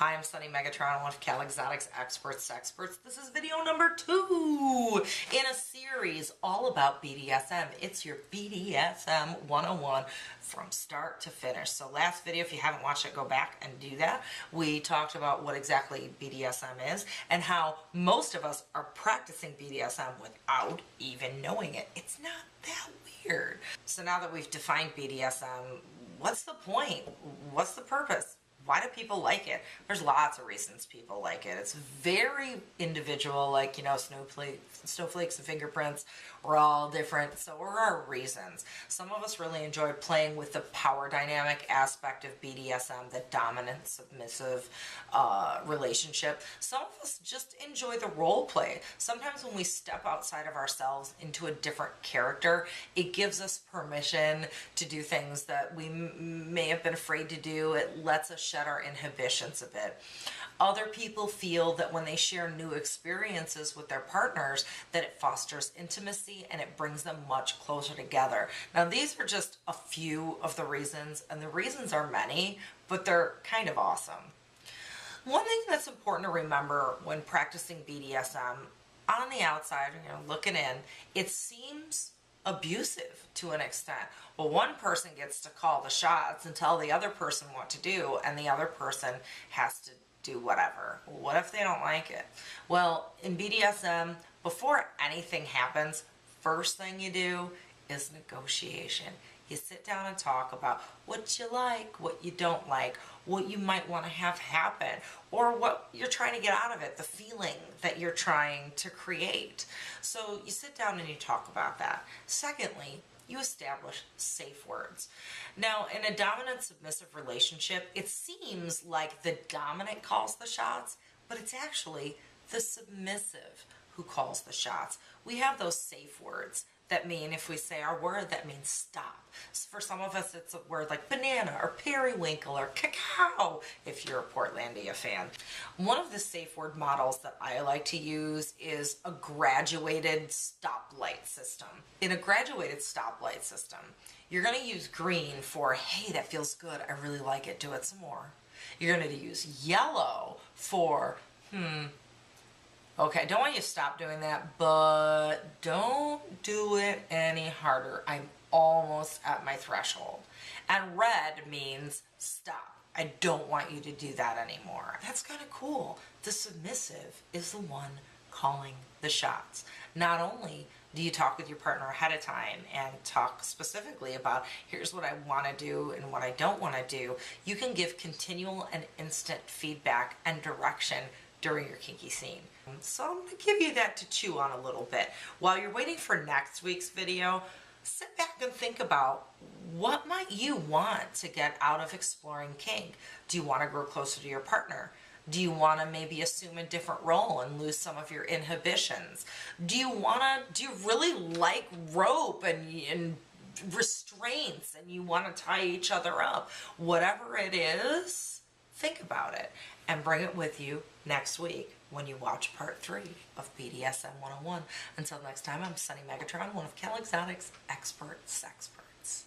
Hi, I'm Sunny Megatron, one of Cal Exotics Experts. This is video number 2 in a series all about BDSM. It's your BDSM 101 from start to finish. So last video, if you haven't watched it, go back and do that. We talked about what exactly BDSM is and how most of us are practicing BDSM without even knowing it. It's not that weird. So now that we've defined BDSM, what's the point? What's the purpose? Why do people like it? There's lots of reasons people like it. It's very individual, like, you know, snowflakes and fingerprints. We're all different, so there are reasons. Some of us really enjoy playing with the power dynamic aspect of BDSM, the dominant, submissive relationship. Some of us just enjoy the role play. Sometimes when we step outside of ourselves into a different character, it gives us permission to do things that we may have been afraid to do. It lets us shed our inhibitions a bit. Other people feel that when they share new experiences with their partners, that it fosters intimacy and it brings them much closer together. Now, these are just a few of the reasons, and the reasons are many, but they're kind of awesome. One thing that's important to remember when practicing BDSM, on the outside, you know, looking in, it seems abusive to an extent. Well, one person gets to call the shots and tell the other person what to do, and the other person has to do whatever. What if they don't like it? Well, in BDSM, before anything happens, first thing you do is negotiation. You sit down and talk about what you like, what you don't like, what you might want to have happen, or what you're trying to get out of it, the feeling that you're trying to create. So you sit down and you talk about that. Secondly, you establish safe words. Now, in a dominant-submissive relationship, it seems like the dominant calls the shots, but it's actually the submissive who calls the shots. We have those safe words that mean, if we say our word, that means stop. So for some of us, it's a word like banana or periwinkle or cacao, if you're a Portlandia fan. One of the safe word models that I like to use is a graduated stoplight system. In a graduated stoplight system, you're going to use green for, hey, that feels good, I really like it, do it some more. You're going to use yellow for, okay, I don't want you to stop doing that, but don't do it any harder. I'm almost at my threshold. And red means stop. I don't want you to do that anymore. That's kind of cool. The submissive is the one calling the shots. Not only do you talk with your partner ahead of time and talk specifically about here's what I want to do and what I don't want to do, you can give continual and instant feedback and direction during your kinky scene. So I'm going to give you that to chew on a little bit. While you're waiting for next week's video, sit back and think about what might you want to get out of exploring kink. Do you want to grow closer to your partner? Do you want to maybe assume a different role and lose some of your inhibitions? Do you really like rope and restraints and you want to tie each other up? Whatever it is, think about it and bring it with you next week when you watch part 3 of BDSM 101. Until next time, I'm Sunny Megatron, one of Cal Exotics Experts.